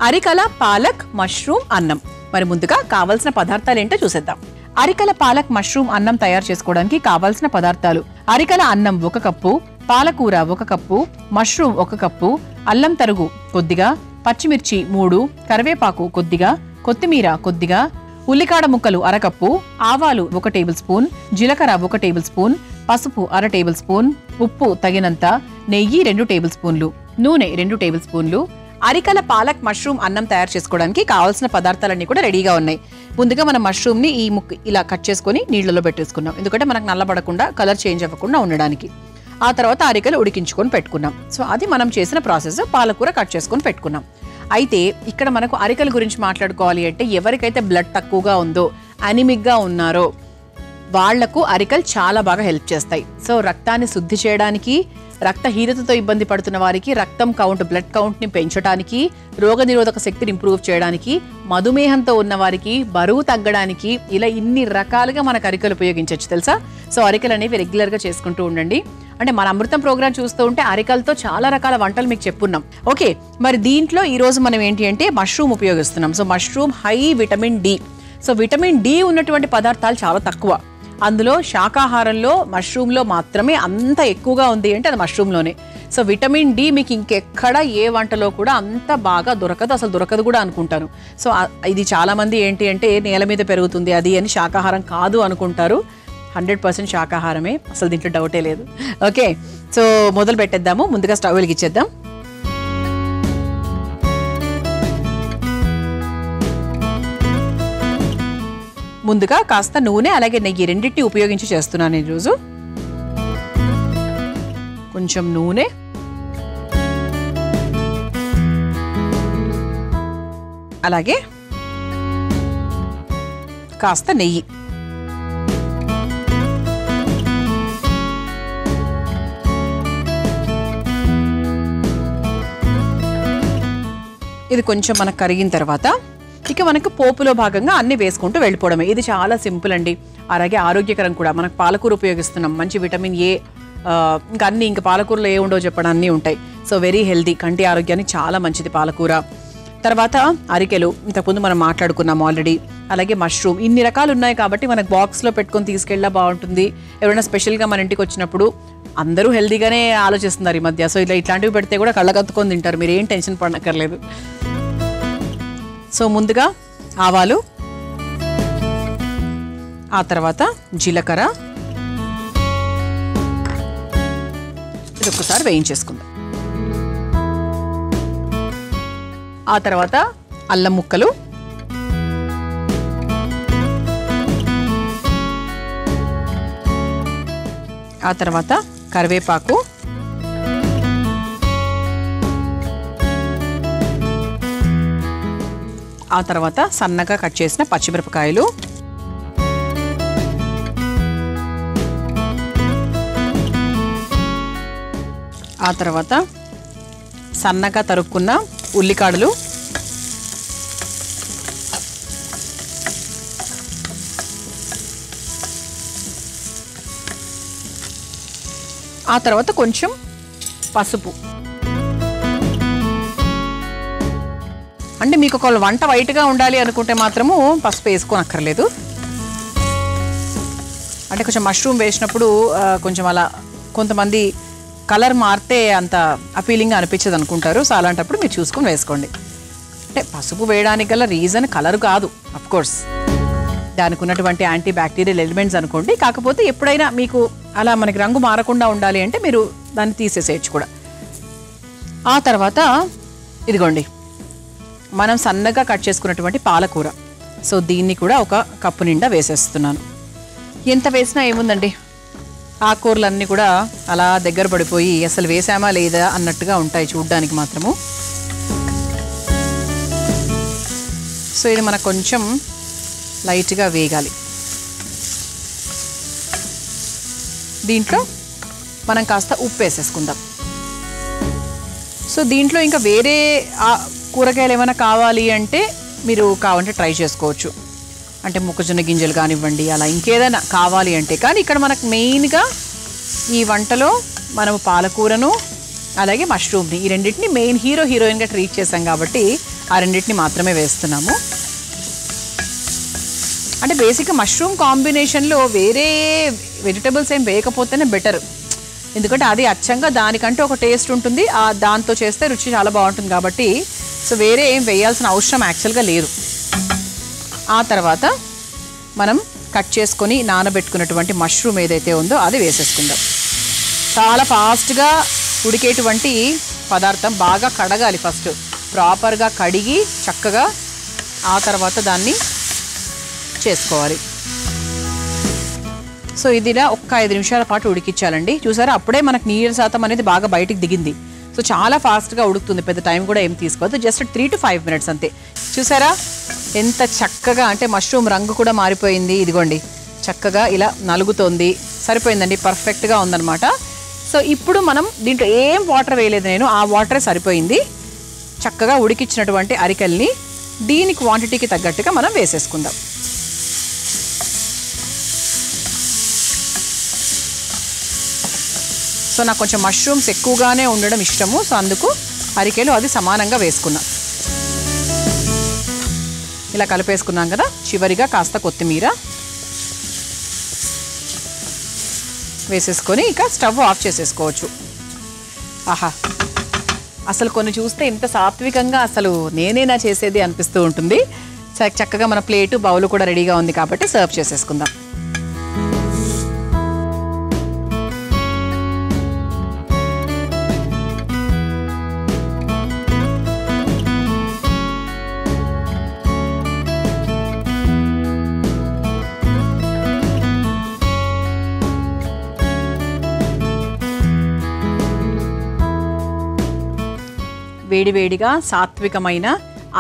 అరికల పాలక్ మష్రూమ్ అన్నం. మరి ముందుగా కావాల్సిన పదార్థాలు ఏంటో చూసేద్దాం. అరికల పాలక్ మష్రూమ్ అన్నం తయారు చేసుకోవడానికి కావాల్సిన పదార్థాలు: అరికల అన్నం 1 కప్పు, పాలకూర 1 కప్పు, మష్రూమ్ 1 కప్పు, అల్లం తరుగు కొద్దిగా, పచ్చిమిర్చి 3, కరివేపాకు కొద్దిగా, కొత్తిమీర కొద్దిగా, ఉల్లికాడ ముక్కలు 1/2 కప్పు, ఆవాలు 1 టేబుల్ స్పూన్, జీలకర్ర 1 టేబుల్ స్పూన్, పసుపు 1/2 టేబుల్ స్పూన్, ఉప్పు తగినంత, నెయ్యి 2 టేబుల్ స్పూన్లు, నూనె 2 టేబుల్ స్పూన్లు. అరికల పాలక్ మష్రూమ్ అన్నం తయారు చేసుకోవడానికి కావాల్సిన పదార్థాలన్నీ కూడా రెడీగా ఉన్నాయి. ముందుగా మనం మష్రూమ్ ని ఈ ముక్క ఇలా కట్ చేసుకుని నీళ్లలో పెట్టేసుకున్నాం, ఎందుకంటే మనకు నల్లబడకుండా కలర్ చేంజ్ అవ్వకుండా ఉండడానికి. ఆ తర్వాత అరికలు ఉడికించుకొని పెట్టుకున్నాం. సో అది మనం చేసిన ప్రాసెస్. పాలకూర కట్ చేసుకొని పెట్టుకున్నాం. అయితే ఇక్కడ మనకు అరికల గురించి మాట్లాడుకోవాలి అంటే ఎవరికైతే బ్లడ్ తక్కువగా ఉందో, అనిమిక్ గా ఉన్నారో వాళ్లకు అరికలు చాలా బాగా హెల్ప్ చేస్తాయి. సో రక్తాన్ని శుద్ధి చేయడానికి, రక్తహీనతతో ఇబ్బంది పడుతున్న వారికి రక్తం కౌంట్, బ్లడ్ కౌంట్ ని పెంచడానికి, రోగనిరోధక శక్తిని ఇంప్రూవ్ చేయడానికి, మధుమేహంతో ఉన్న వారికి బరువు తగ్గడానికి, ఇలా ఇన్ని రకాలుగా మనకు అరికలు ఉపయోగించవచ్చు తెలుసా. సో అరికలు అనేవి రెగ్యులర్ గా చేసుకుంటూ ఉండండి. అంటే మన అమృతం ప్రోగ్రామ్ చూస్తూ ఉంటే అరికలతో చాలా రకాల వంటలు మీకు చెప్పున్నాం. ఓకే, మరి దీంట్లో ఈ రోజు మనం ఏంటి అంటే మష్రూమ్ ఉపయోగిస్తున్నాం. So mushroom high vitamin D. So vitamin D ఉన్నటువంటి పదార్థాలు చాలా తక్కువ. అందులో శాకాహారంలో మష్రూమ్లో మాత్రమే అంత ఎక్కువగా ఉంది అంటే అది మష్రూమ్లోనే. సో విటమిన్ డి మీకు ఇంకెక్కడ ఏ వంటలో కూడా అంత బాగా దొరకదు, అసలు దొరకదు కూడా అనుకుంటాను. సో ఇది చాలామంది ఏంటి అంటే నేల మీద పెరుగుతుంది అది అని శాకాహారం కాదు అనుకుంటారు. 100% శాకాహారమే, అసలు దీంట్లో డౌటే లేదు. ఓకే, సో మొదలు పెట్టేద్దాము. ముందుగా స్టవ్ వెలిగించేద్దాం. ముందుగా కాస్త నూనె అలాగే నెయ్యి రెండింటిని ఉపయోగించి చేస్తున్నాను ఈరోజు. కొంచెం నూనె, అలాగే కాస్త నెయ్యి. ఇది కొంచెం మనకు కరిగిన తర్వాత ఇక మనకు పోపులో భాగంగా అన్ని వేసుకుంటూ వెళ్ళిపోవడమే. ఇది చాలా సింపుల్ అండి, అలాగే ఆరోగ్యకరం కూడా. మనకు పాలకూర ఉపయోగిస్తున్నాం, మంచి విటమిన్ ఏ, ఇంకా అన్ని, ఇంకా పాలకూరలో ఏ ఉండో చెప్పడం అన్నీ ఉంటాయి. సో వెరీ హెల్దీ, కంటి ఆరోగ్యానికి చాలా మంచిది పాలకూర. తర్వాత అరికెలు ఇంతకుముందు మనం మాట్లాడుకున్నాం ఆల్రెడీ. అలాగే మష్రూమ్, ఇన్ని రకాలు ఉన్నాయి కాబట్టి మనకు బాక్స్లో పెట్టుకొని తీసుకెళ్ళా బాగుంటుంది. ఎవరైనా స్పెషల్గా మన ఇంటికి వచ్చినప్పుడు అందరూ హెల్దీగానే ఆలోచిస్తున్నారు ఈ మధ్య. సో ఇట్లాంటివి పెడితే కూడా కళ్ళకత్తుకొని తింటారు, మీరు ఏం టెన్షన్ పడక్కర్లేదు. సో ముందుగా ఆవాలు, ఆ తర్వాత జీలకర్ర, ఇది ఒక్కసారి వేయించేసుకుందాం. ఆ తర్వాత అల్లం ముక్కలు, ఆ తర్వాత కరివేపాకు, ఆ తర్వాత సన్నగా కట్ చేసిన పచ్చిమిరపకాయలు, ఆ తర్వాత సన్నగా తరుక్కున్న ఉల్లికాడలు, ఆ తర్వాత కొంచెం పసుపు. అంటే మీకు ఒకవేళ వంట వైట్గా ఉండాలి అనుకుంటే మాత్రము పసుపు వేసుకోనక్కర్లేదు. అంటే కొంచెం మష్రూమ్ వేసినప్పుడు కొంచెం అలా కొంతమంది కలర్ మారితే అంత అపీలింగ్గా అనిపించదు అనుకుంటారు. సో అలాంటప్పుడు మీరు చూసుకొని వేసుకోండి. అంటే పసుపు వేయడానికి గల రీజన్ కలర్ కాదు, అఫ్కోర్స్ దానికి ఉన్నటువంటి యాంటీ బ్యాక్టీరియల్ ఎలిమెంట్స్ అనుకోండి. కాకపోతే ఎప్పుడైనా మీకు అలా మనకి రంగు మారకుండా ఉండాలి అంటే మీరు దాన్ని తీసేసేయచ్చు కూడా. ఆ తర్వాత ఇదిగోండి మనం సన్నగా కట్ చేసుకున్నటువంటి పాలకూర. సో దీన్ని కూడా 1 కప్పు నిండా వేసేస్తున్నాను. ఎంత వేసినా ఏముందండి, ఆకుకూరలన్నీ కూడా అలా దగ్గర పడిపోయి అసలు వేసామా లేదా అన్నట్టుగా ఉంటాయి చూడ్డానికి మాత్రము. సో ఇది మనకు కొంచెం లైట్గా వేగాలి. దీంట్లో మనం కాస్త ఉప్పు వేసేసుకుందాం. సో దీంట్లో ఇంకా వేరే కూరగాయలు ఏమైనా కావాలి అంటే మీరు కావాలంటే ట్రై చేసుకోవచ్చు. అంటే మొక్కజొన్న గింజలు కానివ్వండి, అలా ఇంకేదైనా కావాలి అంటే. కానీ ఇక్కడ మనకు మెయిన్గా ఈ వంటలో మనము పాలకూరను అలాగే మష్రూమ్ని, ఈ రెండింటిని మెయిన్ హీరోయిన్గా ట్రీట్ చేసాం కాబట్టి ఆ రెండింటిని మాత్రమే వేస్తున్నాము. అంటే బేసిక్గా మష్రూమ్ కాంబినేషన్లో వేరే వెజిటబుల్స్ ఏం వేయకపోతేనే బెటర్, ఎందుకంటే అది అచ్చంగా దానికంటే ఒక టేస్ట్ ఉంటుంది, దాంతో చేస్తే రుచి చాలా బాగుంటుంది కాబట్టి. సో వేరే ఏం వేయాల్సిన అవసరం యాక్చువల్గా లేదు. ఆ తర్వాత మనం కట్ చేసుకొని నానబెట్టుకున్నటువంటి మష్రూమ్ ఏదైతే ఉందో అది వేసేసుకుందాం. చాలా ఫాస్ట్గా ఉడికేటువంటి పదార్థం, బాగా కడగాలి ఫస్ట్, ప్రాపర్గా కడిగి చక్కగా ఆ తర్వాత దాన్ని చేసుకోవాలి. సో ఇది ఇలా ఒక్క 5 నిమిషాల పాటు ఉడికించాలండి. చూసారా, అప్పుడే మనకు నీరు శాతం అనేది బాగా బయటికి దిగింది. సో చాలా ఫాస్ట్గా ఉడుకుతుంది, పెద్ద టైం కూడా ఏం తీసుకోవద్దు, జస్ట్ 3 to 5 minutes అంతే. చూసారా ఎంత చక్కగా, అంటే మష్రూమ్ రంగు కూడా మారిపోయింది. ఇదిగోండి చక్కగా ఇలా నలుగుతోంది, సరిపోయిందండి, పర్ఫెక్ట్గా ఉందన్నమాట. సో ఇప్పుడు మనం దీంట్లో ఏం వాటర్ వేయలేదు నేను, ఆ వాటరే సరిపోయింది. చక్కగా ఉడికిచ్చినటువంటి అరికల్ని దీని క్వాంటిటీకి తగ్గట్టుగా మనం వేసేసుకుందాం. సో నాకు కొంచెం మష్రూమ్స్ ఎక్కువగానే ఉండడం ఇష్టము, సో అందుకు అరికెలు అది సమానంగా వేసుకున్నాం. ఇలా కలిపేసుకున్నాం కదా. చివరిగా కాస్త కొత్తిమీర వేసేసుకొని ఇక స్టవ్ ఆఫ్ చేసేసుకోవచ్చు. ఆహా, అసలు కొన్ని చూస్తే ఇంత సాత్వికంగా అసలు నేనేనా చేసేది అనిపిస్తూ ఉంటుంది. చక్కగా మన ప్లేటు బౌల్ కూడా రెడీగా ఉంది కాబట్టి సర్వ్ చేసేసుకుందాం. వేడివేడిగా సాత్వికమైన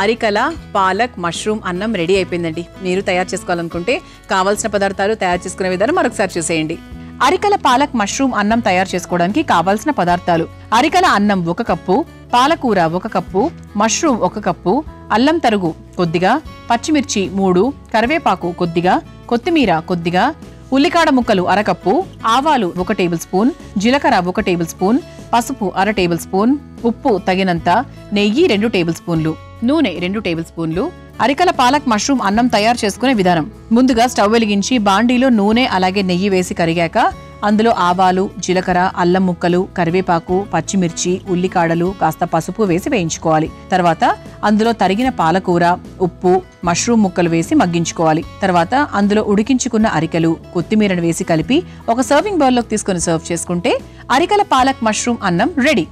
అరికల పాలక్ మష్రూమ్ అన్నం రెడీ అయిపోయిందండి. మీరు తయారు చేసుకోవాలనుకుంటే కావాల్సిన పదార్థాలు తయారు చేసుకునే విధానం మరొకసారి చూసేయండి. అరికల పాలక్ మష్రూమ్ అన్నం తయారు చేసుకోవడానికి కావాల్సిన పదార్థాలు: అరికల అన్నం 1 కప్పు, పాలకూర 1 కప్పు, మష్రూమ్ 1 కప్పు, అల్లం తరుగు కొద్దిగా, పచ్చిమిర్చి 3, కరివేపాకు కొద్దిగా, కొత్తిమీర కొద్దిగా, ఉల్లికాడ ముక్కలు 1/2 కప్పు, ఆవాలు 1 టేబుల్ స్పూన్, జీలకర్ర 1 టేబుల్ స్పూన్, పసుపు 1/2 టేబుల్ స్పూన్, ఉప్పు తగినంత, నెయ్యి 2 టేబుల్ స్పూన్లు, నూనె 2 టేబుల్ స్పూన్లు. అరికల పాలక్ మష్రూమ్ అన్నం తయారు చేసుకునే విధానం: ముందుగా స్టవ్ వెలిగించి బాండీలో నూనె అలాగే నెయ్యి వేసి కరిగాక అందులో ఆవాలు, జీలకర్ర, అల్లం ముక్కలు, కరివేపాకు, పచ్చిమిర్చి, ఉల్లికాడలు, కాస్త పసుపు వేసి వేయించుకోవాలి. తర్వాత అందులో తరిగిన పాలకూర, ఉప్పు, మష్రూమ్ ముక్కలు వేసి మగ్గించుకోవాలి. తర్వాత అందులో ఉడికించుకున్న అరికలు, కొత్తిమీరను వేసి కలిపి ఒక సర్వింగ్ బౌల్లోకి తీసుకొని సర్వ్ చేసుకుంటే అరికల పాలక్ మష్రూమ్ అన్నం రెడీ.